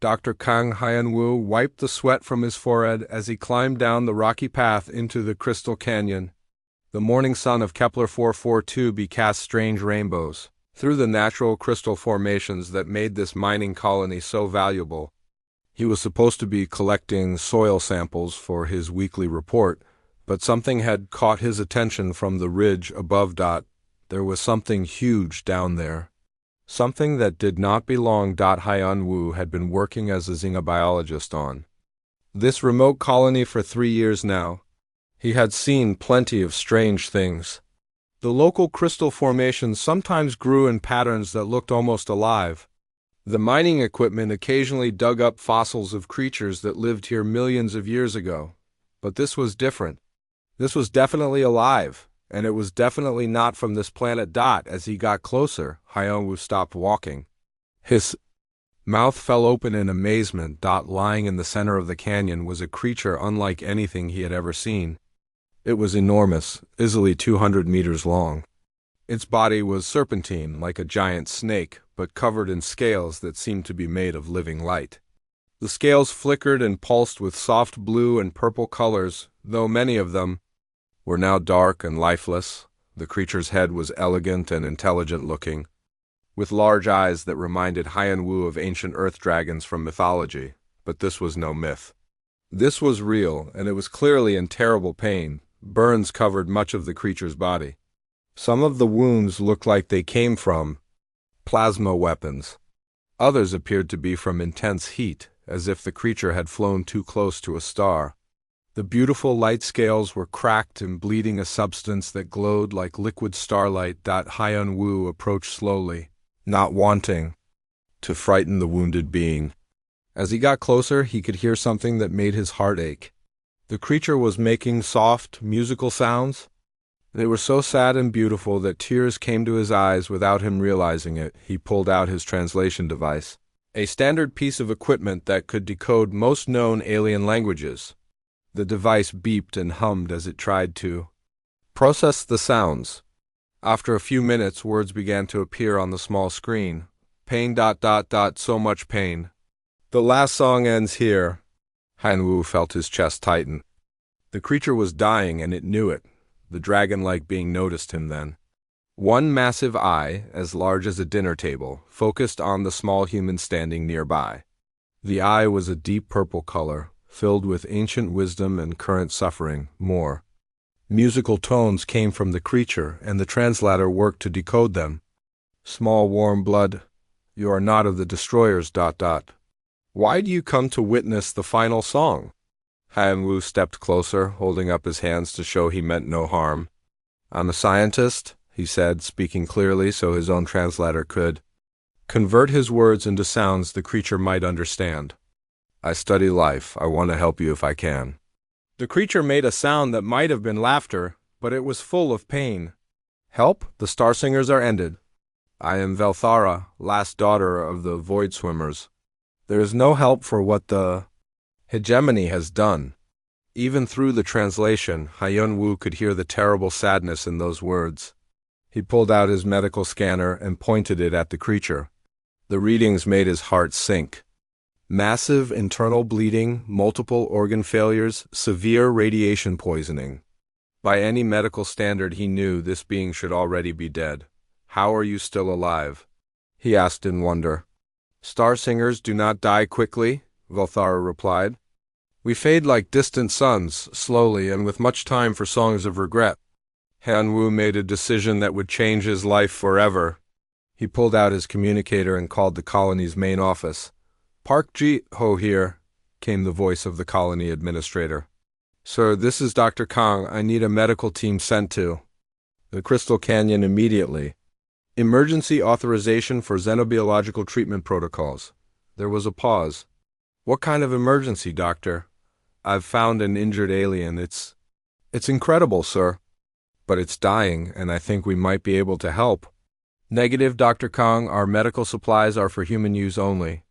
Dr. Kang Hyun-woo wiped the sweat from his forehead as he climbed down the rocky path into the Crystal Canyon. The morning sun of Kepler 442b cast strange rainbows through the natural crystal formations that made this mining colony so valuable. He was supposed to be collecting soil samples for his weekly report, but something had caught his attention from the ridge above. There was something huge down there. Something that did not belong. Hyun-woo had been working as a xenobiologist on this remote colony for 3 years now. He had seen plenty of strange things. The local crystal formations sometimes grew in patterns that looked almost alive. The mining equipment occasionally dug up fossils of creatures that lived here millions of years ago. But this was different. This was definitely alive, and it was definitely not from this planet. As he got closer, Hyun-woo stopped walking. His mouth fell open in amazement. Lying in the center of the canyon was a creature unlike anything he had ever seen. It was enormous, easily 200 meters long. Its body was serpentine, like a giant snake, but covered in scales that seemed to be made of living light. The scales flickered and pulsed with soft blue and purple colors, though many of them were now dark and lifeless. The creature's head was elegant and intelligent-looking, with large eyes that reminded Hyun-woo of ancient earth dragons from mythology. But this was no myth. This was real, and it was clearly in terrible pain. Burns covered much of the creature's body. Some of the wounds looked like they came from plasma weapons. Others appeared to be from intense heat, as if the creature had flown too close to a star. The beautiful light scales were cracked and bleeding a substance that glowed like liquid starlight. Hyun-woo approached slowly, not wanting to frighten the wounded being. As he got closer, he could hear something that made his heart ache. The creature was making soft, musical sounds. They were so sad and beautiful that tears came to his eyes without him realizing it. He pulled out his translation device, a standard piece of equipment that could decode most known alien languages. The device beeped and hummed as it tried to process the sounds. After a few minutes, words began to appear on the small screen. Pain. So much pain. The last song ends here. Hyun-woo felt his chest tighten. The creature was dying, and it knew it. The dragon-like being noticed him then. One massive eye, as large as a dinner table, focused on the small human standing nearby. The eye was a deep purple color, filled with ancient wisdom and current suffering. More musical tones came from the creature, and the translator worked to decode them. Small warm blood, you are not of the destroyers. Why do you come to witness the final song? Hyun-woo stepped closer, holding up his hands to show he meant no harm. I'm a scientist, he said, speaking clearly so his own translator could convert his words into sounds the creature might understand. I study life. I want to help you if I can. The creature made a sound that might have been laughter, but it was full of pain. Help? The Star Singers are ended. I am Velthara, last daughter of the Void Swimmers. There is no help for what the hegemony has done. Even through the translation, Hyun-woo could hear the terrible sadness in those words. He pulled out his medical scanner and pointed it at the creature. The readings made his heart sink. Massive internal bleeding, multiple organ failures, severe radiation poisoning. By any medical standard he knew this being should already be dead. How are you still alive? He asked in wonder. Star Singers do not die quickly, Velthara replied. We fade like distant suns, slowly and with much time for songs of regret. Hyun-woo made a decision that would change his life forever. He pulled out his communicator and called the colony's main office. Park Ji-ho here, came the voice of the colony administrator. Sir, this is Dr. Kang. I need a medical team sent to the Crystal Canyon immediately. Emergency authorization for xenobiological treatment protocols. There was a pause. What kind of emergency, doctor? I've found an injured alien. It's incredible, sir. But it's dying, and I think we might be able to help. Negative, Dr. Kang. Our medical supplies are for human use only.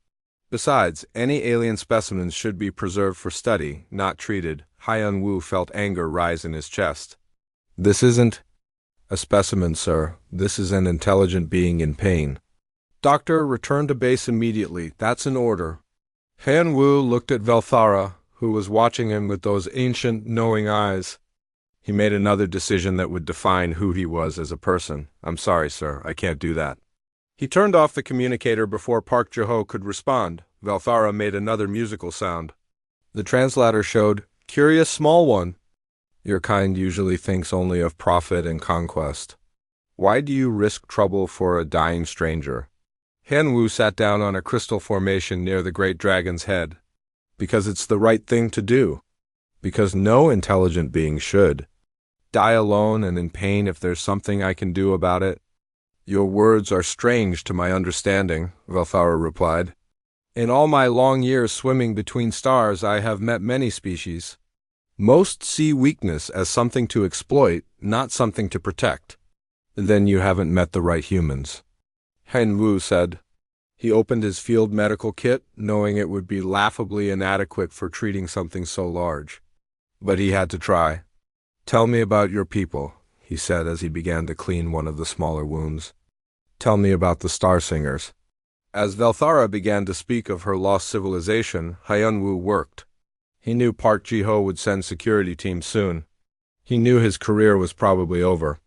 Besides, any alien specimens should be preserved for study, not treated. Hyun-woo felt anger rise in his chest. This isn't a specimen, sir. This is an intelligent being in pain. Doctor, return to base immediately. That's an order. Han Wu looked at Velthara, who was watching him with those ancient, knowing eyes. He made another decision that would define who he was as a person. "I'm sorry, sir, I can't do that." He turned off the communicator before Park Jiho could respond. Velthara made another musical sound. The translator showed, "Curious small one. Your kind usually thinks only of profit and conquest. Why do you risk trouble for a dying stranger?" Han Wu sat down on a crystal formation near the great dragon's head. "Because it's the right thing to do. Because no intelligent being should die alone and in pain if there's something I can do about it." "Your words are strange to my understanding," Velthara replied. "In all my long years swimming between stars, I have met many species. Most see weakness as something to exploit, not something to protect." "Then you haven't met the right humans," Han Wu said. He opened his field medical kit, knowing it would be laughably inadequate for treating something so large. But he had to try. "Tell me about your people," he said as he began to clean one of the smaller wounds. "Tell me about the Star Singers." As Velthara began to speak of her lost civilization, Hyun-woo worked. He knew Park Ji-ho would send security teams soon. He knew his career was probably over.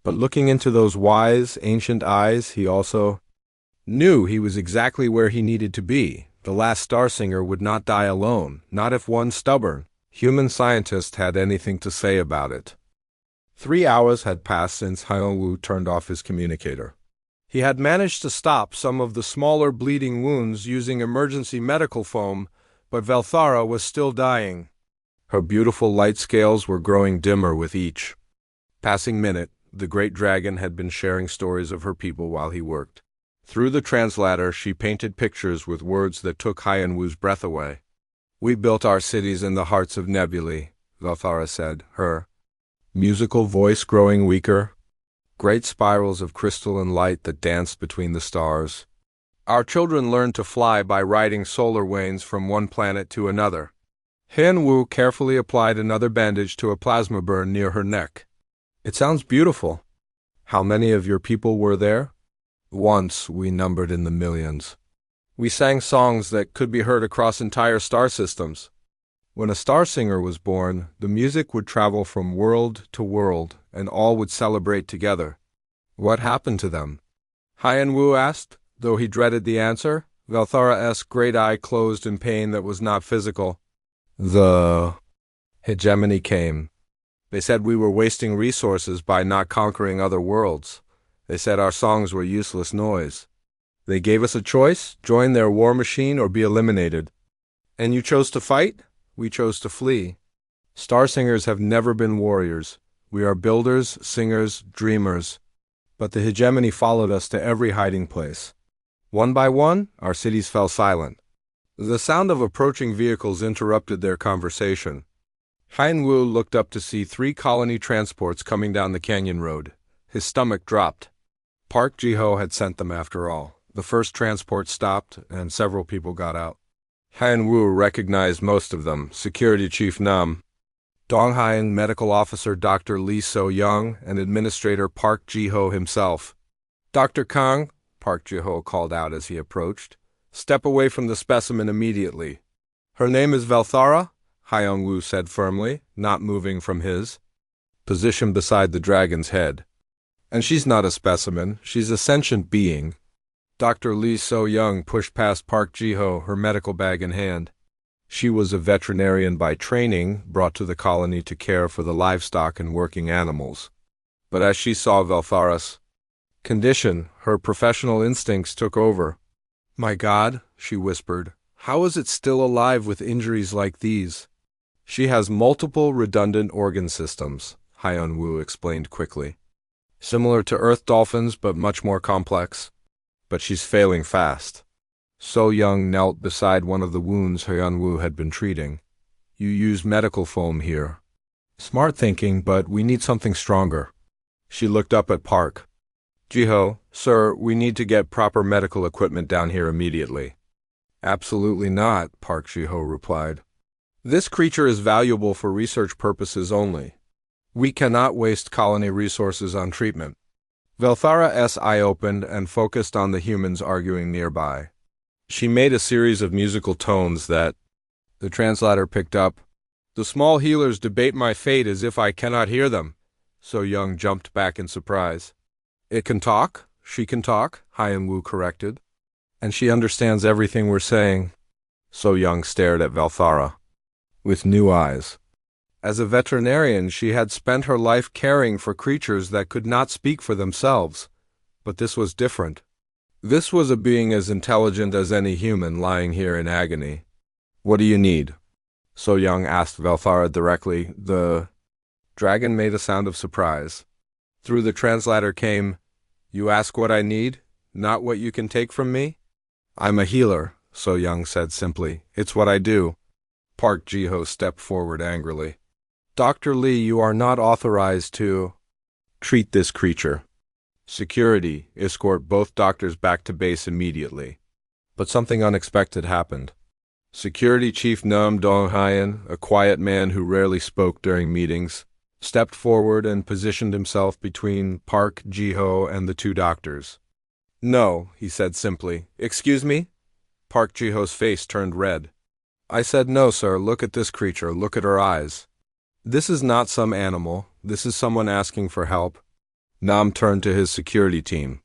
But looking into those wise, ancient eyes, he also knew he was exactly where he needed to be. The last Star Singer would not die alone, not if one stubborn human scientist had anything to say about it. 3 hours had passed since Hyun-woo turned off his communicator. He had managed to stop some of the smaller bleeding wounds using emergency medical foam, but Velthara was still dying. Her beautiful light scales were growing dimmer with each passing minute. The great dragon had been sharing stories of her people while he worked. Through the translator, she painted pictures with words that took Hyun-woo's breath away. "We built our cities in the hearts of nebulae," Velthara said, her musical voice growing weaker. "Great spirals of crystal and light that danced between the stars. Our children learned to fly by riding solar wains from one planet to another." Han-woo carefully applied another bandage to a plasma burn near her neck. "It sounds beautiful. How many of your people were there?" "Once we numbered in the millions. We sang songs that could be heard across entire star systems. When a star singer was born, the music would travel from world to world, and all would celebrate together." "What happened to them?" Hyun-woo asked, though he dreaded the answer. Velthara's great eye closed in pain that was not physical. "The hegemony came. They said we were wasting resources by not conquering other worlds. They said our songs were useless noise. They gave us a choice, join their war machine or be eliminated. And you chose to fight? We chose to flee. Star Singers have never been warriors. We are builders, singers, dreamers. But the hegemony followed us to every hiding place. One by one, our cities fell silent." The sound of approaching vehicles interrupted their conversation. Hyun-woo looked up to see 3 colony transports coming down the canyon road. His stomach dropped. Park Ji-ho had sent them after all. The first transport stopped, and several people got out. Hyun-woo recognized most of them: Security Chief Nam, Donghae Medical Officer Dr. Lee So-young, and Administrator Park Ji-ho himself. "Dr. Kang," Park Ji-ho called out as he approached, "step away from the specimen immediately." "Her name is Velthara?" Hyun-woo said firmly, not moving from his position beside the dragon's head. "And she's not a specimen, she's a sentient being." Dr. Lee So-young pushed past Park Ji-ho, her medical bag in hand. She was a veterinarian by training, brought to the colony to care for the livestock and working animals. But as she saw Velthara's condition, her professional instincts took over. "My God," she whispered, "how is it still alive with injuries like these?" "She has multiple redundant organ systems," Hyun-woo explained quickly. "Similar to Earth dolphins, but much more complex. But she's failing fast." So-young knelt beside one of the wounds Hyun-woo had been treating. "You use medical foam here. Smart thinking, but we need something stronger." She looked up at Park. "Ji-ho, sir, we need to get proper medical equipment down here immediately." "Absolutely not," Park Ji-ho replied. "This creature is valuable for research purposes only. We cannot waste colony resources on treatment." Velthara's eye opened and focused on the humans arguing nearby. She made a series of musical tones that the translator picked up. The small healers debate my fate as if I cannot hear them. So Young jumped back in surprise. It can talk? She can talk, Hyan-Wu corrected. And she understands everything we're saying. So Young stared at Valthara with new eyes. As a veterinarian, she had spent her life caring for creatures that could not speak for themselves. But this was different. This was a being as intelligent as any human lying here in agony. What do you need? So Young asked Valthara directly. The dragon made a sound of surprise. Through the translator came, "You ask what I need, not what you can take from me?" "I'm a healer," So Young said simply. "It's what I do." Park Ji-ho stepped forward angrily. "Dr. Lee, you are not authorized to treat this creature. Security, escort both doctors back to base immediately." But something unexpected happened. Security Chief Nam Dong-hyen, a quiet man who rarely spoke during meetings, stepped forward and positioned himself between Park Ji-ho and the two doctors. "No," he said simply. "Excuse me?" Park Ji-ho's face turned red. "I said no, sir. Look at this creature. Look at her eyes. This is not some animal. This is someone asking for help." Nam turned to his security team.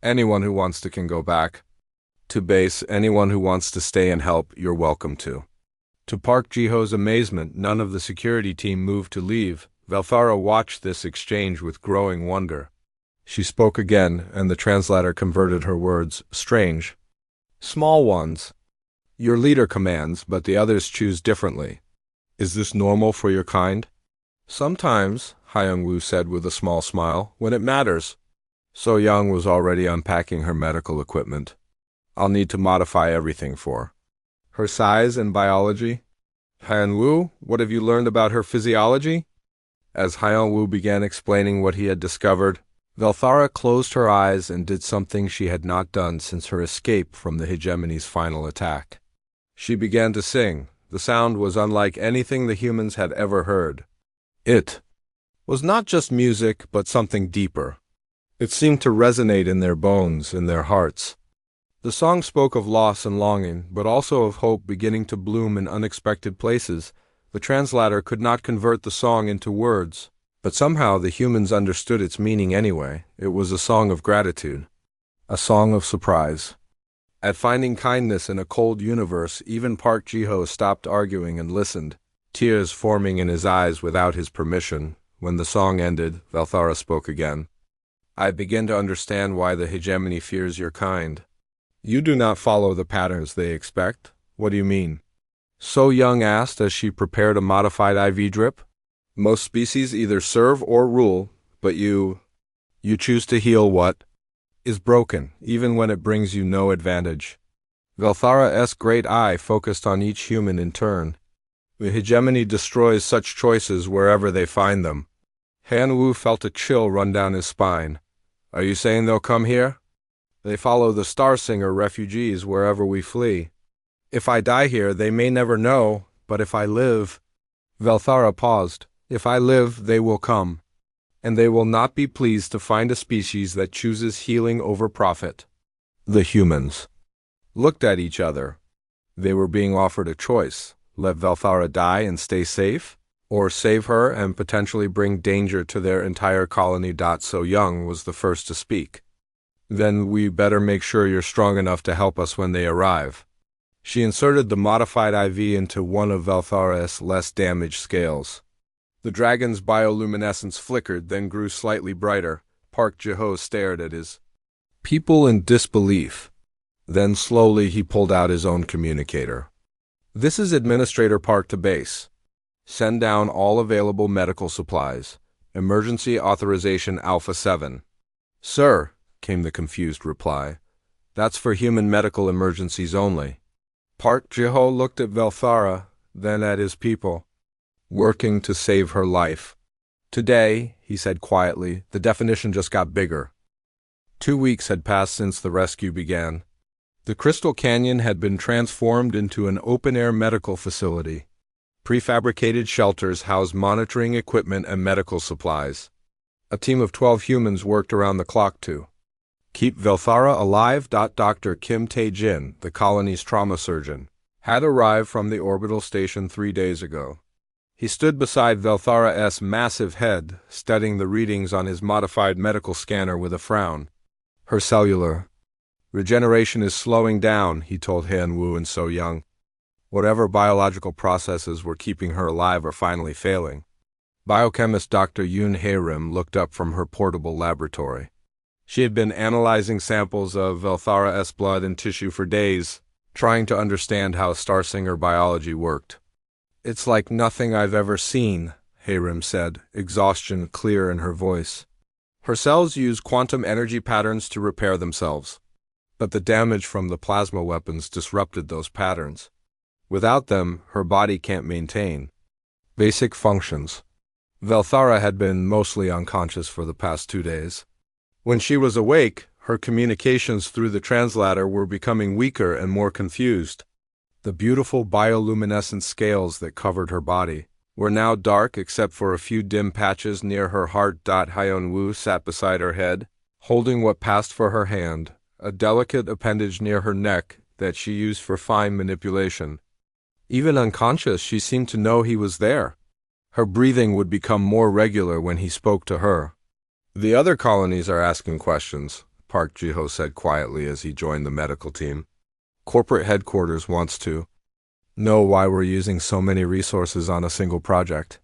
"Anyone who wants to can go back to base. Anyone who wants to stay and help, you're welcome to." To Park Ji-ho's amazement, none of the security team moved to leave. Valthara watched this exchange with growing wonder. She spoke again, and the translator converted her words. "Strange. Small ones. Your leader commands, but the others choose differently. Is this normal for your kind?" "Sometimes," Hyan-Wu said with a small smile, "when it matters." So Young was already unpacking her medical equipment. "I'll need to modify everything for her size and biology." "Hyan-Wu, what have you learned about her physiology?" As Hyan-Wu began explaining what he had discovered, Valthara closed her eyes and did something she had not done since her escape from the hegemony's final attack. She began to sing. The sound was unlike anything the humans had ever heard. It was not just music, but something deeper. It seemed to resonate in their bones, in their hearts. The song spoke of loss and longing, but also of hope beginning to bloom in unexpected places. The translator could not convert the song into words, but somehow the humans understood its meaning anyway. It was a song of gratitude, a song of surprise. At finding kindness in a cold universe, even Park Ji-ho stopped arguing and listened, tears forming in his eyes without his permission. When the song ended, Valthara spoke again. "I begin to understand why the hegemony fears your kind. You do not follow the patterns they expect." "What do you mean?" So Young asked as she prepared a modified IV drip. "Most species either serve or rule, but you choose to heal what is broken, even when it brings you no advantage." Valthara's great eye focused on each human in turn. The hegemony destroys such choices wherever they find them. Han-Wu felt a chill run down his spine. "Are you saying they'll come here?" "They follow the Star Singer refugees wherever we flee. If I die here, they may never know, but if I live—" Valthara paused. "If I live, they will come. And they will not be pleased to find a species that chooses healing over profit." The humans looked at each other. They were being offered a choice: let Valthara die and stay safe, or save her and potentially bring danger to their entire colony. So Young was the first to speak. "Then we better make sure you're strong enough to help us when they arrive." She inserted the modified IV into one of Valthara's less damaged scales. The dragon's bioluminescence flickered, then grew slightly brighter. Park Ji-ho stared at his people in disbelief. Then slowly he pulled out his own communicator. "This is Administrator Park to base. Send down all available medical supplies. Emergency authorization Alpha 7. "Sir," came the confused reply. "That's for human medical emergencies only." Park Ji-ho looked at Valthara, then at his people. "Working to save her life. Today," he said quietly, "the definition just got bigger." 2 weeks had passed since the rescue began. The Crystal Canyon had been transformed into an open-air medical facility. Prefabricated shelters housed monitoring equipment and medical supplies. A team of 12 humans worked around the clock to Keep Velthara alive. Dr. Kim Tae-jin, the colony's trauma surgeon, had arrived from the orbital station 3 days ago. He stood beside Velthara's massive head, studying the readings on his modified medical scanner with a frown. Her cellular regeneration is slowing down, he told Han-woo and So-young. Whatever biological processes were keeping her alive are finally failing. Biochemist Dr. Yoon Hae-rim looked up from her portable laboratory. She had been analyzing samples of Velthara's blood and tissue for days, trying to understand how Starsinger biology worked. It's like nothing I've ever seen, Hae-rim said, exhaustion clear in her voice. Her cells use quantum energy patterns to repair themselves, but the damage from the plasma weapons disrupted those patterns. Without them, her body can't maintain basic functions. Velthara had been mostly unconscious for the past 2 days. When she was awake, her communications through the translator were becoming weaker and more confused. The beautiful bioluminescent scales that covered her body were now dark except for a few dim patches near her heart. Hyun-woo sat beside her head, holding what passed for her hand, a delicate appendage near her neck that she used for fine manipulation. Even unconscious, she seemed to know he was there. Her breathing would become more regular when he spoke to her. The other colonies are asking questions, Park Ji-ho said quietly as he joined the medical team. Corporate headquarters wants to know why we're using so many resources on a single project.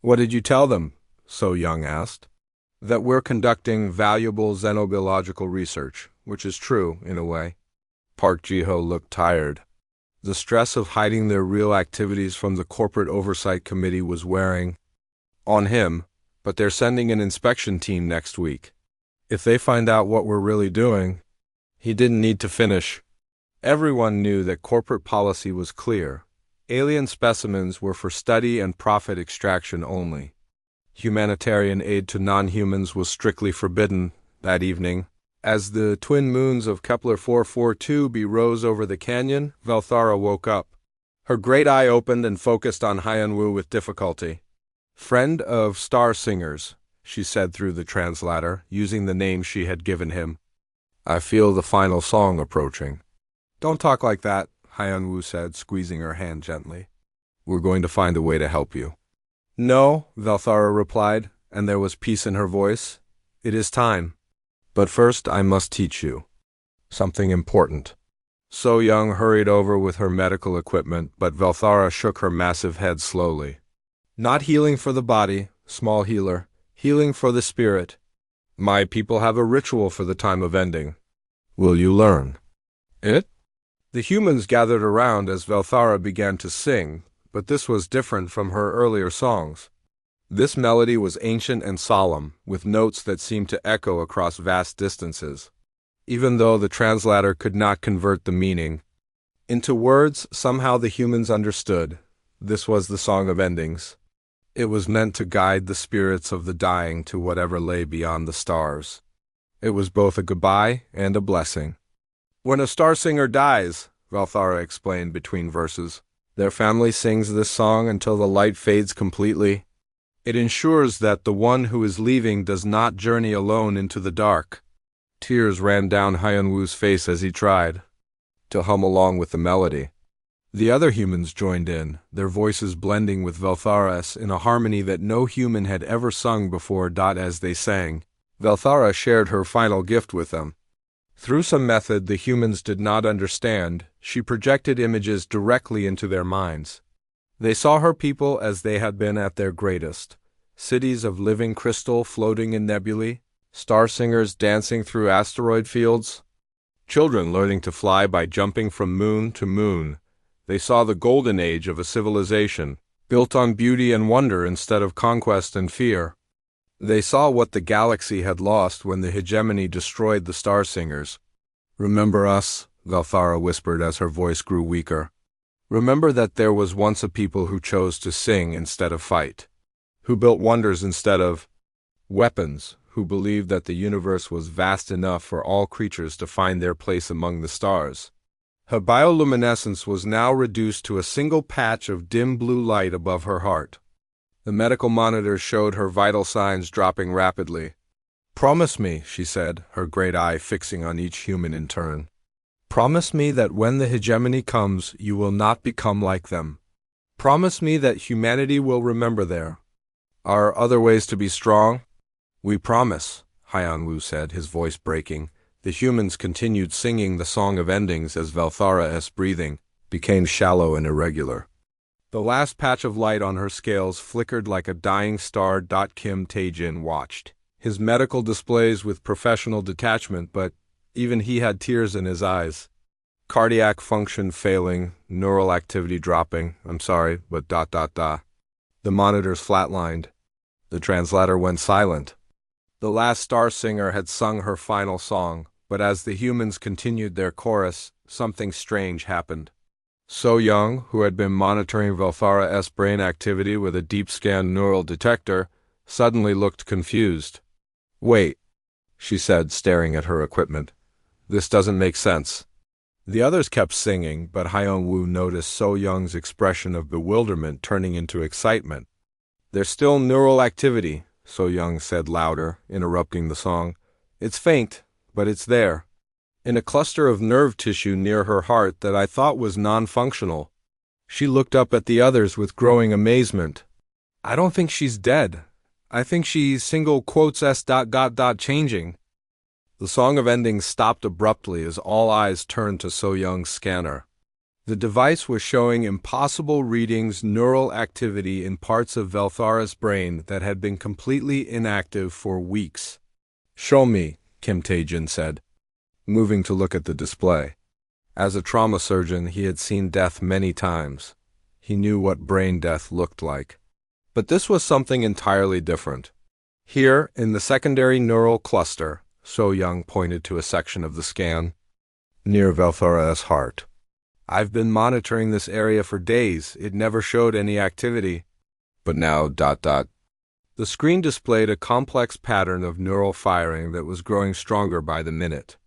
What did you tell them? So-young asked. That we're conducting valuable xenobiological research, which is true, in a way. Park Ji-ho looked tired. The stress of hiding their real activities from the corporate oversight committee was wearing on him, but they're sending an inspection team next week. If they find out what we're really doing, he didn't need to finish. Everyone knew that corporate policy was clear. Alien specimens were for study and profit extraction only. Humanitarian aid to non-humans was strictly forbidden. That evening, as the twin moons of Kepler 442b rose over the canyon, Velthara woke up. Her great eye opened and focused on Hyun-woo with difficulty. Friend of Starsingers, she said through the translator, using the name she had given him. I feel the final song approaching. Don't talk like that, Hyun-woo said, squeezing her hand gently. We're going to find a way to help you. No, Velthara replied, and there was peace in her voice. It is time. But first I must teach you something important. So-young hurried over with her medical equipment, but Velthara shook her massive head slowly. Not healing for the body, small healer, healing for the spirit. My people have a ritual for the time of ending. Will you learn it? The humans gathered around as Velthara began to sing, but this was different from her earlier songs. This melody was ancient and solemn, with notes that seemed to echo across vast distances. Even though the translator could not convert the meaning into words, somehow the humans understood. This was the Song of Endings. It was meant to guide the spirits of the dying to whatever lay beyond the stars. It was both a goodbye and a blessing. When a Starsinger dies, Velthara explained between verses, their family sings this song until the light fades completely. It ensures that the one who is leaving does not journey alone into the dark. Tears ran down Hyun-woo's face as he tried to hum along with the melody. The other humans joined in, their voices blending with Velthara's in a harmony that no human had ever sung before. As they sang, Velthara shared her final gift with them. Through some method the humans did not understand, she projected images directly into their minds. They saw her people as they had been at their greatest. Cities of living crystal floating in nebulae, Starsingers dancing through asteroid fields, children learning to fly by jumping from moon to moon. They saw the golden age of a civilization, built on beauty and wonder instead of conquest and fear. They saw what the galaxy had lost when the hegemony destroyed the Starsingers. Remember us, Velthara whispered as her voice grew weaker. Remember that there was once a people who chose to sing instead of fight, who built wonders instead of weapons, who believed that the universe was vast enough for all creatures to find their place among the stars. Her bioluminescence was now reduced to a single patch of dim blue light above her heart. The medical monitors showed her vital signs dropping rapidly. Promise me, she said, her great eye fixing on each human in turn. Promise me that when the hegemony comes, you will not become like them. Promise me that humanity will remember there are other ways to be strong. We promise, Hyan-Wu said, his voice breaking. The humans continued singing the Song of Endings as Velthara's breathing became shallow and irregular. The last patch of light on her scales flickered like a dying star. Kim Tae-jin watched his medical displays with professional detachment, but even he had tears in his eyes. Cardiac function failing, neural activity dropping. I'm sorry, but ... The monitors flatlined. The translator went silent. The last star singer had sung her final song, but as the humans continued their chorus, something strange happened. So Young, who had been monitoring Velthara's brain activity with a deep-scan neural detector, suddenly looked confused. Wait, she said, staring at her equipment. This doesn't make sense. The others kept singing, but Hyan-Wu noticed So Young's expression of bewilderment turning into excitement. There's still neural activity, So Young said louder, interrupting the song. It's faint, but it's there. In a cluster of nerve tissue near her heart that I thought was non-functional. She looked up at the others with growing amazement. I don't think she's dead. I think she's changing. The Song of Endings stopped abruptly as all eyes turned to So Young's scanner. The device was showing impossible readings, neural activity in parts of Velthara's brain that had been completely inactive for weeks. Show me, Kim Tae-jin said, moving to look at the display. As a trauma surgeon, he had seen death many times. He knew what brain death looked like. But this was something entirely different. Here, in the secondary neural cluster, So Young pointed to a section of the scan, near Velthara's heart. I've been monitoring this area for days. It never showed any activity. But now ... The screen displayed a complex pattern of neural firing that was growing stronger by the minute.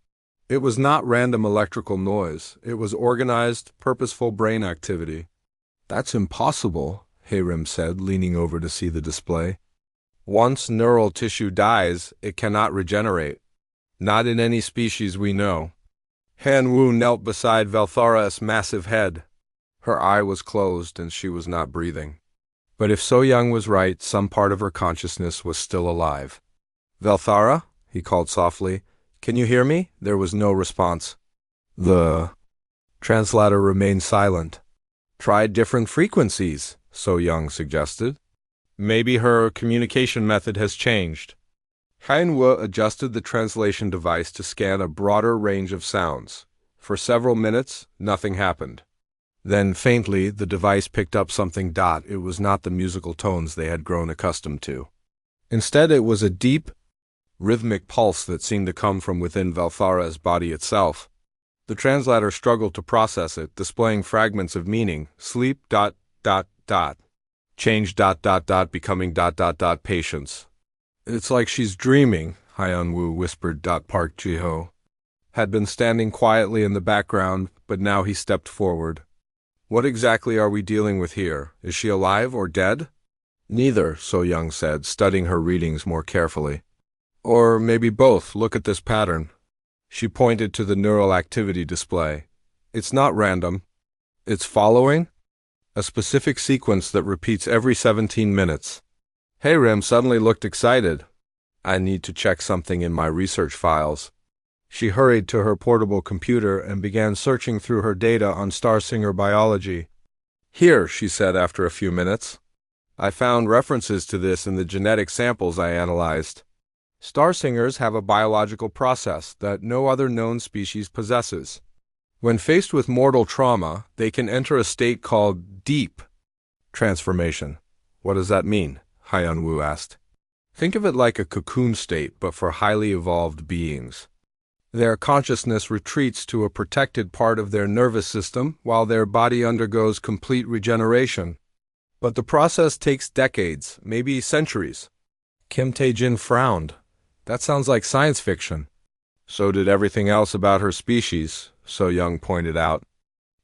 It was not random electrical noise. It was organized, purposeful brain activity. That's impossible, Hayrim said, leaning over to see the display. Once neural tissue dies, it cannot regenerate. Not in any species we know. Han-Wu knelt beside Velthara's massive head. Her eye was closed and she was not breathing. But if So Young was right, some part of her consciousness was still alive. Velthara, he called softly, can you hear me? There was no response. The translator remained silent. Try different frequencies, So Young suggested. Maybe her communication method has changed. Han-Wu adjusted the translation device to scan a broader range of sounds. For several minutes, nothing happened. Then, faintly, the device picked up something. It was not the musical tones they had grown accustomed to. Instead, it was a deep, rhythmic pulse that seemed to come from within Velthara's body itself. The translator struggled to process it, displaying fragments of meaning. Sleep, ... Change ... becoming ... patience. It's like she's dreaming, Hyan-Wu whispered. Park Ji-ho had been standing quietly in the background, but now he stepped forward. What exactly are we dealing with here? Is she alive or dead? Neither, So Young said, studying her readings more carefully. Or maybe both. Look at this pattern. She pointed to the neural activity display. It's not random. It's following a specific sequence that repeats every 17 minutes. Hayrim suddenly looked excited. I need to check something in my research files. She hurried to her portable computer and began searching through her data on Starsinger biology. Here, she said after a few minutes. I found references to this in the genetic samples I analyzed. Starsingers have a biological process that no other known species possesses. When faced with mortal trauma, they can enter a state called deep transformation. What does that mean? Hyan-Wu asked. Think of it like a cocoon state, but for highly evolved beings. Their consciousness retreats to a protected part of their nervous system while their body undergoes complete regeneration. But the process takes decades, maybe centuries. Kim Tae-jin frowned. That sounds like science fiction. So did everything else about her species, So Young pointed out.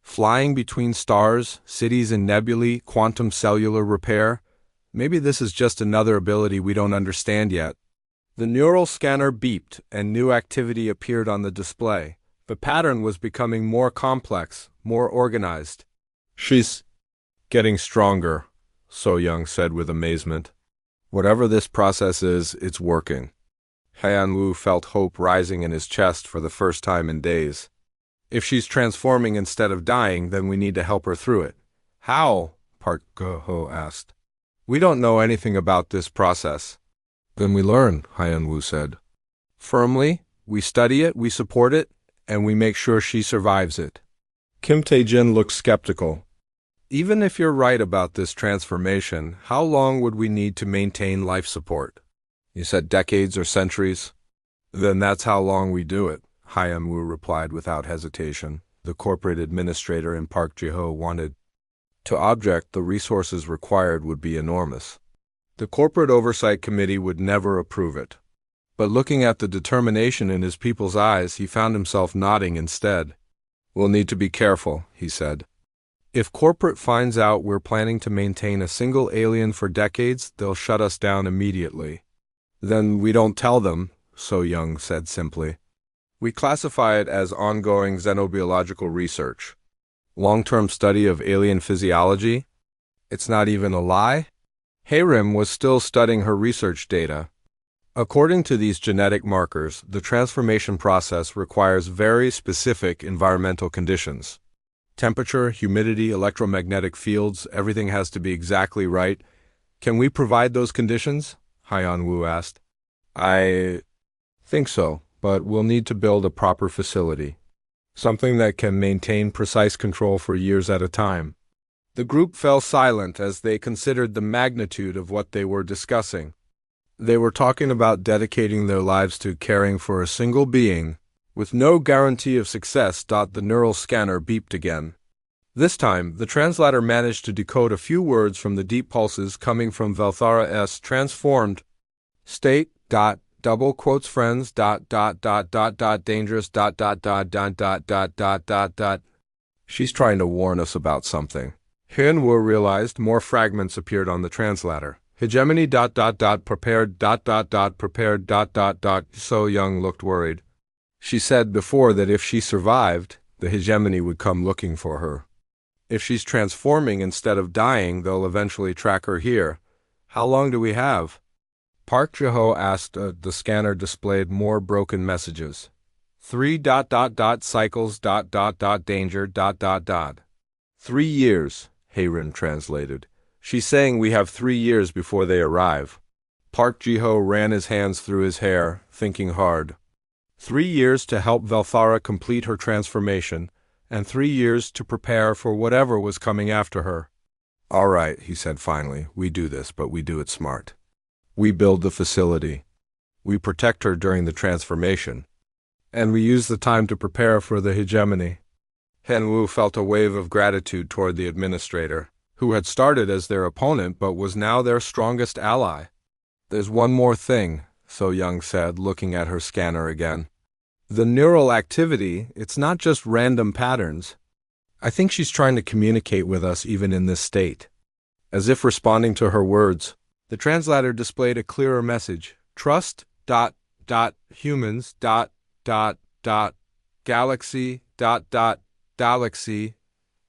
Flying between stars, cities and nebulae, quantum cellular repair. Maybe this is just another ability we don't understand yet. The neural scanner beeped, and new activity appeared on the display. The pattern was becoming more complex, more organized. She's getting stronger, So Young said with amazement. Whatever this process is, it's working. Wu felt hope rising in his chest for the first time in days. If she's transforming instead of dying, then we need to help her through it. How? Park Ge-ho asked. We don't know anything about this process. Then we learn, Wu said. Firmly, we study it, we support it, and we make sure she survives it. Kim Tae-jin looked skeptical. Even if you're right about this transformation, how long would we need to maintain life support? You said decades or centuries? Then that's how long we do it, Wu replied without hesitation. The corporate administrator in Park Ji-ho wanted to object. The resources required would be enormous. The corporate oversight committee would never approve it. But looking at the determination in his people's eyes, he found himself nodding instead. We'll need to be careful, he said. If corporate finds out we're planning to maintain a single alien for decades, they'll shut us down immediately. Then we don't tell them, So Young said simply. We classify it as ongoing xenobiological research. Long-term study of alien physiology? It's not even a lie? Harim was still studying her research data. According to these genetic markers, the transformation process requires very specific environmental conditions. Temperature, humidity, electromagnetic fields, everything has to be exactly right. Can we provide those conditions? Wu asked. I think so, but we'll need to build a proper facility. Something that can maintain precise control for years at a time. The group fell silent as they considered the magnitude of what they were discussing. They were talking about dedicating their lives to caring for a single being, with no guarantee of success. The neural scanner beeped again. This time, the translator managed to decode a few words from the deep pulses coming from Velthara's transformed state. Double quotes friends. Dangerous. She's trying to warn us about something. Hyun-woo realized more fragments appeared on the translator. Hegemony. Prepared. Prepared. So Young looked worried. She said before that if she survived, the hegemony would come looking for her. If she's transforming instead of dying, they'll eventually track her here. How long do we have? Park Ji-ho asked. The scanner displayed more broken messages. 3 cycles. Danger. 3 years, Haerin translated. She's saying we have 3 years before they arrive. Park Ji-ho ran his hands through his hair, thinking hard. 3 years to help Velthara complete her transformation, and 3 years to prepare for whatever was coming after her. All right, he said finally, we do this, but we do it smart. We build the facility. We protect her during the transformation. And we use the time to prepare for the hegemony. Hyun-woo felt a wave of gratitude toward the administrator, who had started as their opponent but was now their strongest ally. There's one more thing, So Young said, looking at her scanner again. The neural activity, it's not just random patterns. I think she's trying to communicate with us even in this state. As if responding to her words, the translator displayed a clearer message. Trust, humans, galaxy, galaxy,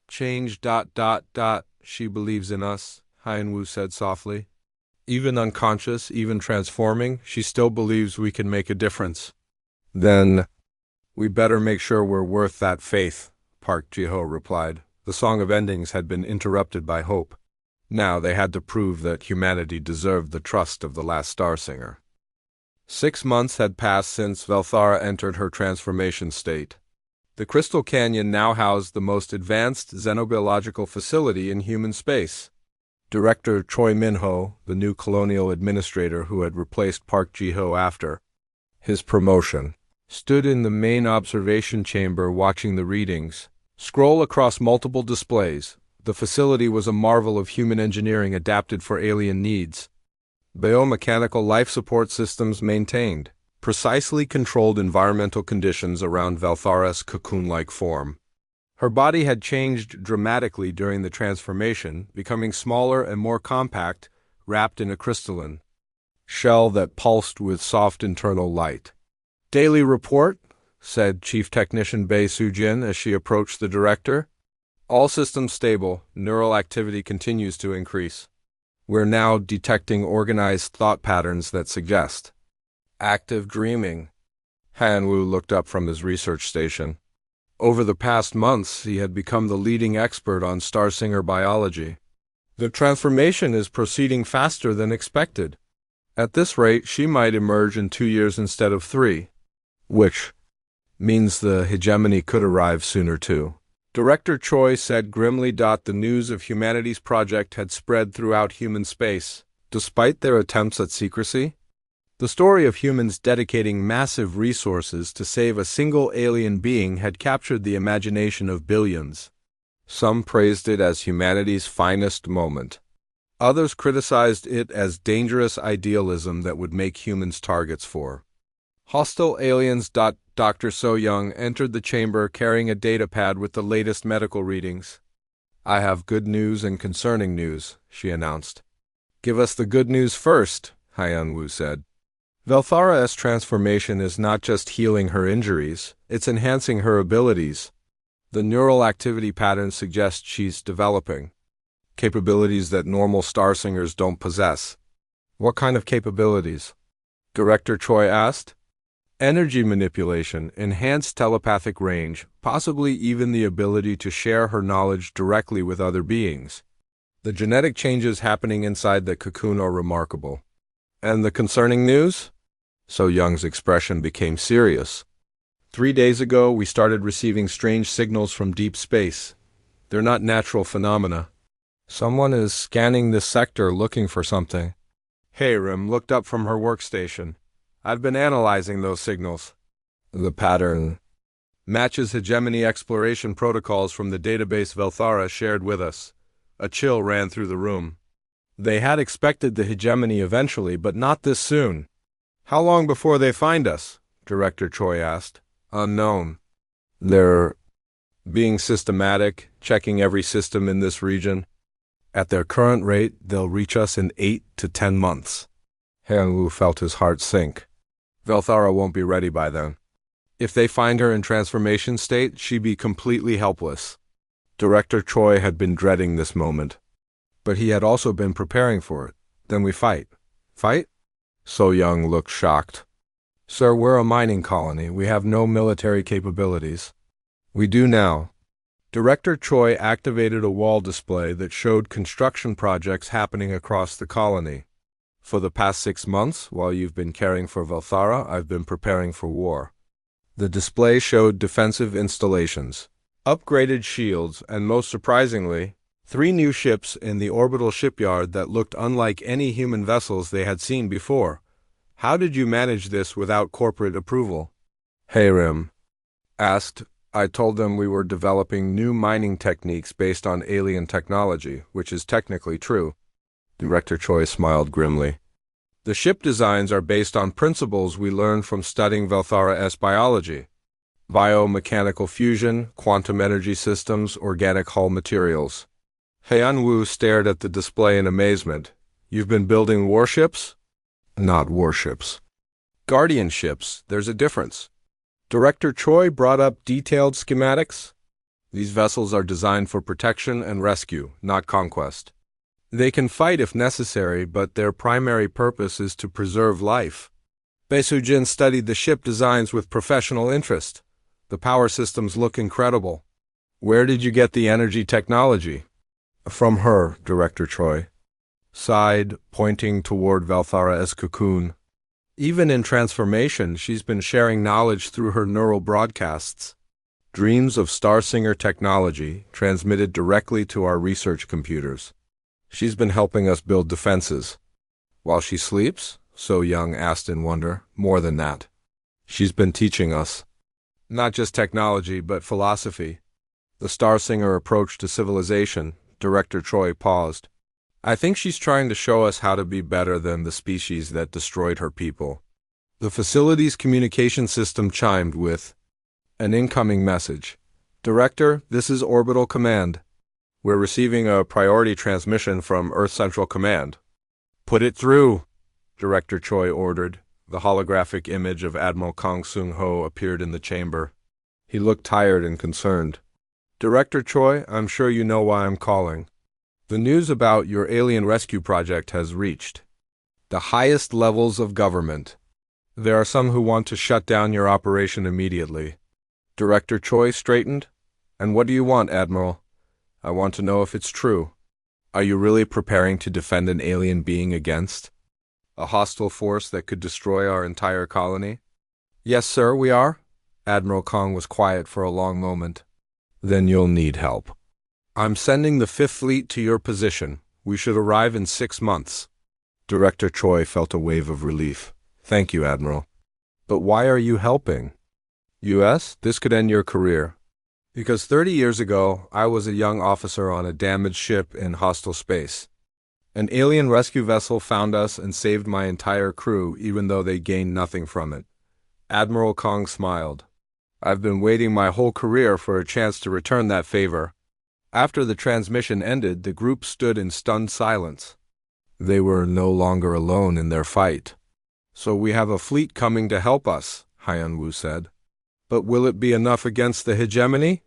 change, she believes in us, Hyun-woo said softly. Even unconscious, even transforming, she still believes we can make a difference. Then, we better make sure we're worth that faith, Park Ji-ho replied. The song of endings had been interrupted by hope. Now they had to prove that humanity deserved the trust of the last star singer. 6 months had passed since Velthara entered her transformation state. The Crystal Canyon now housed the most advanced xenobiological facility in human space. Director Choi Min-ho, the new colonial administrator who had replaced Park Ji-ho after his promotion, stood in the main observation chamber watching the readings scroll across multiple displays. The facility was a marvel of human engineering adapted for alien needs. Biomechanical life support systems maintained precisely controlled environmental conditions around Velthara's cocoon-like form. Her body had changed dramatically during the transformation, becoming smaller and more compact, wrapped in a crystalline shell that pulsed with soft internal light. "Daily report," said Chief Technician Bei Sujin as she approached the director. "All systems stable. Neural activity continues to increase. We're now detecting organized thought patterns that suggest active dreaming." Han Wu looked up from his research station. Over the past months, he had become the leading expert on Starsinger biology. "The transformation is proceeding faster than expected. At this rate, she might emerge in 2 years instead of 3, which means the hegemony could arrive sooner too." Director Choi said grimly. The news of humanity's project had spread throughout human space, despite their attempts at secrecy. The story of humans dedicating massive resources to save a single alien being had captured the imagination of billions. Some praised it as humanity's finest moment. Others criticized it as dangerous idealism that would make humans targets for hostile aliens. Dr. So Young entered the chamber carrying a datapad with the latest medical readings. "I have good news and concerning news," she announced. "Give us the good news first," Hyun Woo said. "Velthara's transformation is not just healing her injuries, it's enhancing her abilities. The neural activity patterns suggest she's developing capabilities that normal Starsingers don't possess." "What kind of capabilities?" Director Choi asked. "Energy manipulation, enhanced telepathic range, possibly even the ability to share her knowledge directly with other beings. The genetic changes happening inside the cocoon are remarkable." "And the concerning news?" So Young's expression became serious. 3 days ago, we started receiving strange signals from deep space. They're not natural phenomena. Someone is scanning this sector looking for something. Hayrim looked up from her workstation. "I've been analyzing those signals. The pattern matches hegemony exploration protocols from the database Velthara shared with us." A chill ran through the room. They had expected the hegemony eventually, but not this soon. "How long before they find us?" Director Choi asked. "Unknown. They're being systematic, checking every system in this region. At their current rate, they'll reach us in 8 to 10 months. Han Wu felt his heart sink. Velthara won't be ready by then. If they find her in transformation state, she'd be completely helpless. Director Choi had been dreading this moment. But he had also been preparing for it. "Then we fight." "Fight?" So Young looked shocked. "Sir, we're a mining colony. We have no military capabilities." "We do now." Director Choi activated a wall display that showed construction projects happening across the colony. "For the past 6 months, while you've been caring for Velthara, I've been preparing for war." The display showed defensive installations, upgraded shields, and most surprisingly, 3 new ships in the orbital shipyard that looked unlike any human vessels they had seen before. "How did you manage this without corporate approval?" Hayrim asked. "I told them we were developing new mining techniques based on alien technology, which is technically true." Director Choi smiled grimly. "The ship designs are based on principles we learned from studying Velthara's biology. Biomechanical fusion, quantum energy systems, organic hull materials." Heian Wu stared at the display in amazement. "You've been building warships?" "Not warships. Guardian ships. There's a difference." Director Choi brought up detailed schematics. "These vessels are designed for protection and rescue, not conquest. They can fight if necessary, but their primary purpose is to preserve life." Bae-Soo-jin studied the ship designs with professional interest. "The power systems look incredible. Where did you get the energy technology?" "From her," Director Choi sighed, pointing toward Velthara's cocoon. "Even in transformation, she's been sharing knowledge through her neural broadcasts. Dreams of Starsinger technology transmitted directly to our research computers. She's been helping us build defenses." "While she sleeps?" So Young asked in wonder. "More than that. She's been teaching us. Not just technology, but philosophy. The Starsinger approach to civilization." Director Choi paused. "I think she's trying to show us how to be better than the species that destroyed her people." The facility's communication system chimed with an incoming message. "Director, this is Orbital Command. We're receiving a priority transmission from Earth Central Command." "Put it through." Director Choi ordered. The holographic image of Admiral Kang Seung-ho appeared in the chamber. He looked tired and concerned. Director Choi, I'm sure you know why I'm calling. The news about your alien rescue project has reached the highest levels of government. There are some who want to shut down your operation immediately. Director Choi straightened. And what do you want, Admiral? I want to know if it's true. Are you really preparing to defend an alien being against a hostile force that could destroy our entire colony? Yes, sir, we are. Admiral Kang was quiet for a long moment. Then you'll need help. I'm sending the Fifth Fleet to your position. We should arrive in 6 months. Director Choi felt a wave of relief. Thank you, Admiral. But why are you helping? U.S., this could end your career. Because 30 years ago, I was a young officer on a damaged ship in hostile space. An alien rescue vessel found us and saved my entire crew, even though they gained nothing from it. Admiral Kang smiled. I've been waiting my whole career for a chance to return that favor. After the transmission ended, the group stood in stunned silence. They were no longer alone in their fight. So we have a fleet coming to help us, Hyun-woo said. But will it be enough against the hegemony?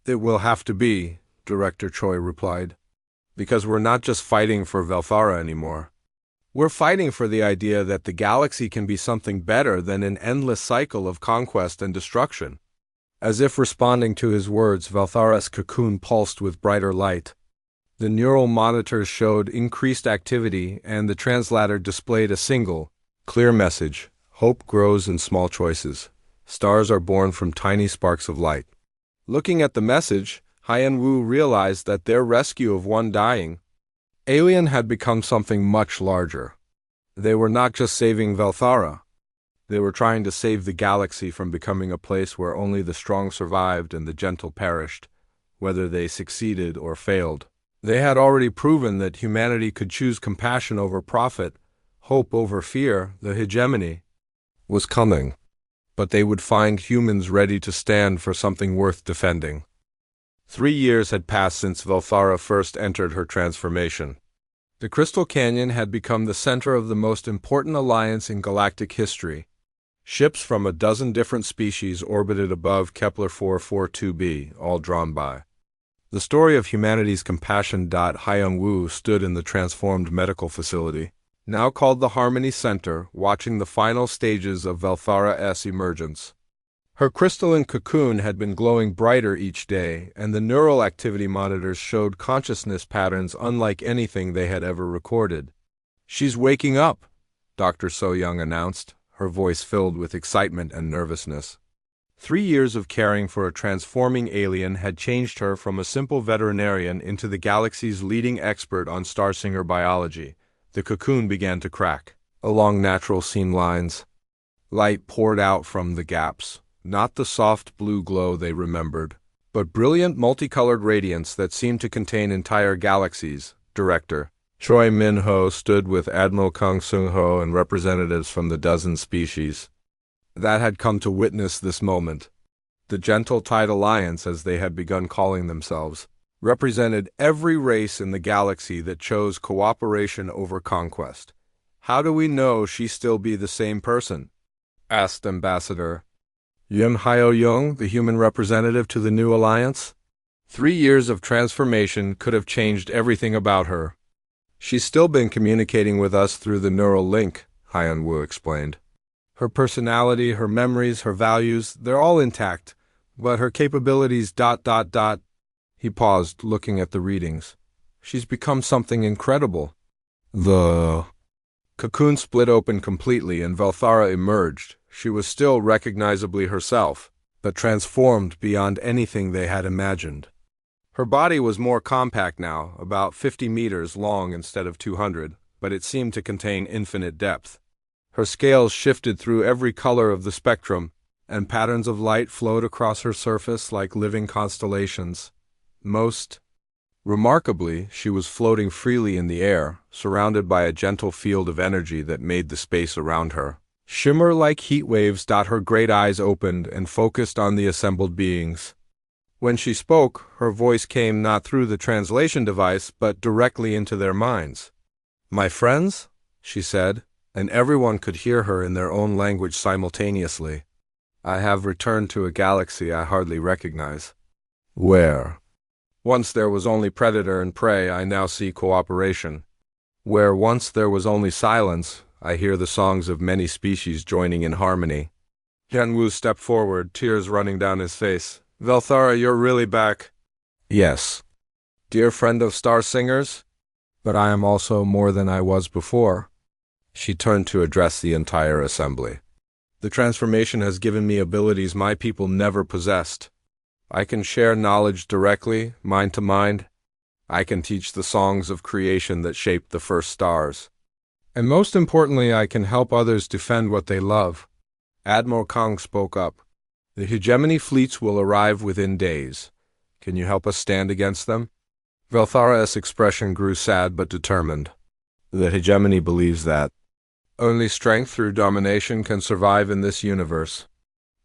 It will have to be, Director Choi replied. Because we're not just fighting for Velthara anymore. We're fighting for the idea that the galaxy can be something better than an endless cycle of conquest and destruction. As if responding to his words, Velthara's cocoon pulsed with brighter light. The neural monitors showed increased activity, and the translator displayed a single, clear message. Hope grows in small choices. Stars are born from tiny sparks of light. Looking at the message, Hyun-woo realized that their rescue of one dying alien had become something much larger. They were not just saving Velthara. They were trying to save the galaxy from becoming a place where only the strong survived and the gentle perished, whether they succeeded or failed. They had already proven that humanity could choose compassion over profit, hope over fear. The hegemony was coming, but they would find humans ready to stand for something worth defending. 3 years had passed since Velthara first entered her transformation. The Crystal Canyon had become the center of the most important alliance in galactic history. Ships from a dozen different species orbited above Kepler 442b, all drawn by the story of humanity's compassion. Hyun-woo stood in the transformed medical facility, now called the Harmony Center, watching the final stages of Velthara's emergence. Her crystalline cocoon had been glowing brighter each day, and the neural activity monitors showed consciousness patterns unlike anything they had ever recorded. She's waking up, Dr. So-young announced, her voice filled with excitement and nervousness. 3 years of caring for a transforming alien had changed her from a simple veterinarian into the galaxy's leading expert on starsinger biology. The cocoon began to crack along natural seam lines. Light poured out from the gaps, not the soft blue glow they remembered, but brilliant multicolored radiance that seemed to contain entire galaxies. Director Choi Min-ho stood with Admiral Kang Seung-ho and representatives from the dozen species that had come to witness this moment. The Gentle Tide Alliance, as they had begun calling themselves, represented every race in the galaxy that chose cooperation over conquest. How do we know she still be the same person? Asked Ambassador Yun Hyo-young, the human representative to the new alliance. 3 years of transformation could have changed everything about her. She's still been communicating with us through the neural link, Hyun-woo explained. Her personality, her memories, her values, they're all intact, but her capabilities ... He paused, looking at the readings. She's become something incredible. The cocoon split open completely and Velthara emerged. She was still recognizably herself, but transformed beyond anything they had imagined. Her body was more compact now, about 50 meters long instead of 200, but it seemed to contain infinite depth. Her scales shifted through every color of the spectrum, and patterns of light flowed across her surface like living constellations. Most remarkably, she was floating freely in the air, surrounded by a gentle field of energy that made the space around her shimmer like heat waves. Her great eyes opened and focused on the assembled beings. When she spoke, her voice came not through the translation device, but directly into their minds. "My friends," she said, and everyone could hear her in their own language simultaneously. I have returned to a galaxy I hardly recognize. Where once there was only predator and prey, I now see cooperation. Where once there was only silence, I hear the songs of many species joining in harmony. Jianwu stepped forward, tears running down his face. Velthara, you're really back. Yes. Dear friend of star singers, but I am also more than I was before. She turned to address the entire assembly. The transformation has given me abilities my people never possessed. I can share knowledge directly, mind to mind. I can teach the songs of creation that shaped the first stars. And most importantly, I can help others defend what they love. Admiral Kang spoke up. The hegemony fleets will arrive within days. Can you help us stand against them? Velthara's expression grew sad but determined. The hegemony believes that only strength through domination can survive in this universe.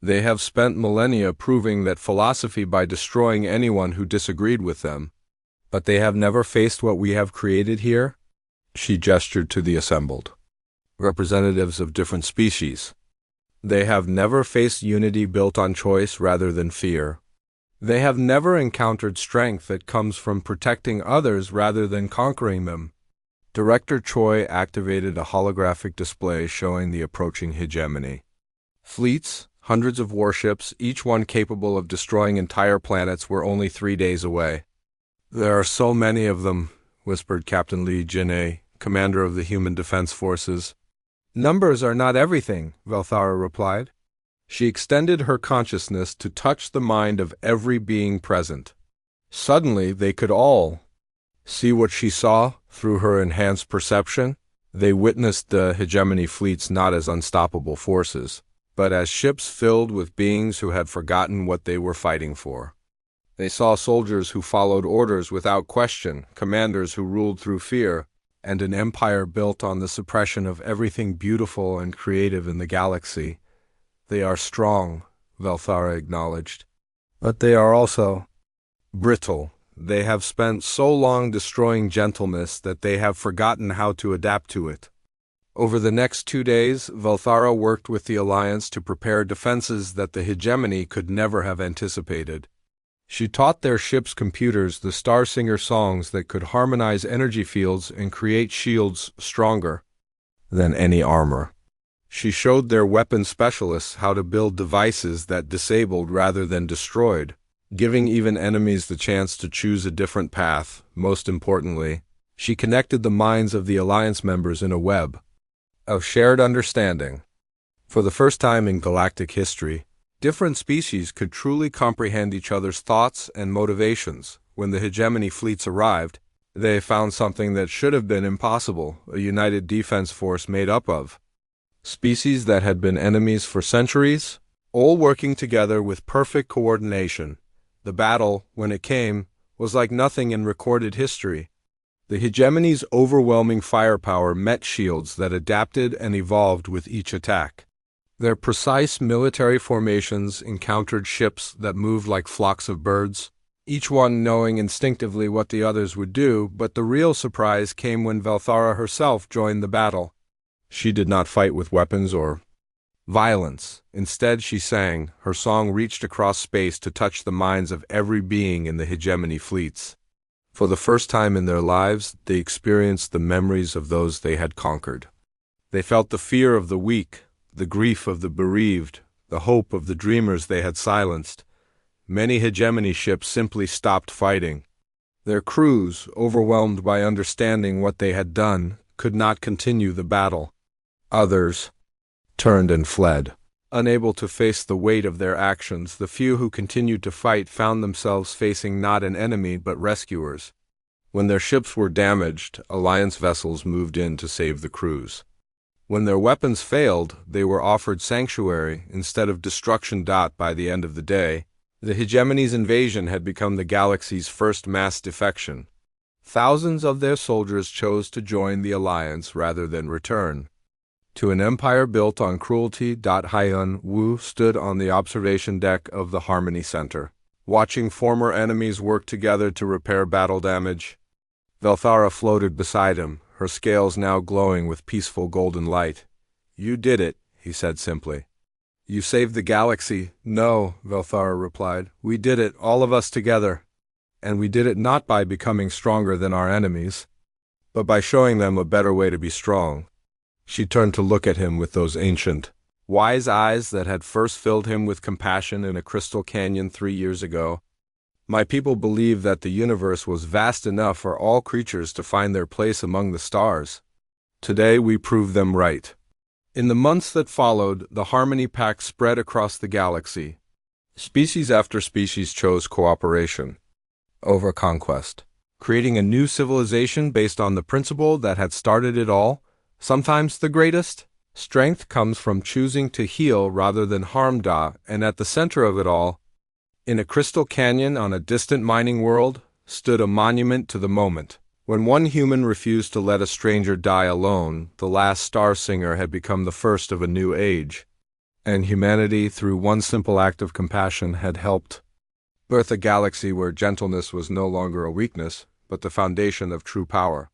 They have spent millennia proving that philosophy by destroying anyone who disagreed with them. But they have never faced what we have created here? She gestured to the assembled representatives of different species. They have never faced unity built on choice rather than fear. They have never encountered strength that comes from protecting others rather than conquering them. Director Choi activated a holographic display showing the approaching hegemony. Fleets, hundreds of warships, each one capable of destroying entire planets, were only 3 days away. There are so many of them, whispered Captain Lee Jinei, commander of the Human Defense Forces. Numbers are not everything, Velthara replied. She extended her consciousness to touch the mind of every being present. Suddenly, they could all see what she saw through her enhanced perception. They witnessed the hegemony fleets not as unstoppable forces, but as ships filled with beings who had forgotten what they were fighting for. They saw soldiers who followed orders without question, commanders who ruled through fear, and an empire built on the suppression of everything beautiful and creative in the galaxy. They are strong, Velthara acknowledged, but they are also brittle. They have spent so long destroying gentleness that they have forgotten how to adapt to it. Over the next 2 days, Velthara worked with the Alliance to prepare defenses that the hegemony could never have anticipated. She taught their ship's computers the Star Singer songs that could harmonize energy fields and create shields stronger than any armor. She showed their weapon specialists how to build devices that disabled rather than destroyed, giving even enemies the chance to choose a different path. Most importantly, she connected the minds of the Alliance members in a web of shared understanding. For the first time in galactic history, different species could truly comprehend each other's thoughts and motivations. When the hegemony fleets arrived, they found something that should have been impossible: a united defense force made up of species that had been enemies for centuries, all working together with perfect coordination. The battle, when it came, was like nothing in recorded history. The hegemony's overwhelming firepower met shields that adapted and evolved with each attack. Their precise military formations encountered ships that moved like flocks of birds, each one knowing instinctively what the others would do, but the real surprise came when Velthara herself joined the battle. She did not fight with weapons or violence. Instead, she sang. Her song reached across space to touch the minds of every being in the hegemony fleets. For the first time in their lives, they experienced the memories of those they had conquered. They felt the fear of the weak, the grief of the bereaved, the hope of the dreamers they had silenced. Many hegemony ships simply stopped fighting. Their crews, overwhelmed by understanding what they had done, could not continue the battle. Others turned and fled. Unable to face the weight of their actions, the few who continued to fight found themselves facing not an enemy but rescuers. When their ships were damaged, Alliance vessels moved in to save the crews. When their weapons failed, they were offered sanctuary instead of destruction. By the end of the day, the hegemony's invasion had become the galaxy's first mass defection. Thousands of their soldiers chose to join the Alliance rather than return to an empire built on cruelty. Hyun Woo stood on the observation deck of the Harmony Center, watching former enemies work together to repair battle damage. Velthara floated beside him, her scales now glowing with peaceful golden light. "You did it," he said simply. "You saved the galaxy." "No," Velthara replied. "We did it, all of us together. And we did it not by becoming stronger than our enemies, but by showing them a better way to be strong." She turned to look at him with those ancient, wise eyes that had first filled him with compassion in a crystal canyon 3 years ago. "My people believed that the universe was vast enough for all creatures to find their place among the stars. Today we proved them right." In the months that followed, the Harmony Pact spread across the galaxy. Species after species chose cooperation over conquest, creating a new civilization based on the principle that had started it all. Sometimes the greatest strength comes from choosing to heal rather than harm. And at the center of it all, in a crystal canyon on a distant mining world, stood a monument to the moment. When one human refused to let a stranger die alone, the last star singer had become the first of a new age. And humanity, through one simple act of compassion, had helped birth a galaxy where gentleness was no longer a weakness, but the foundation of true power.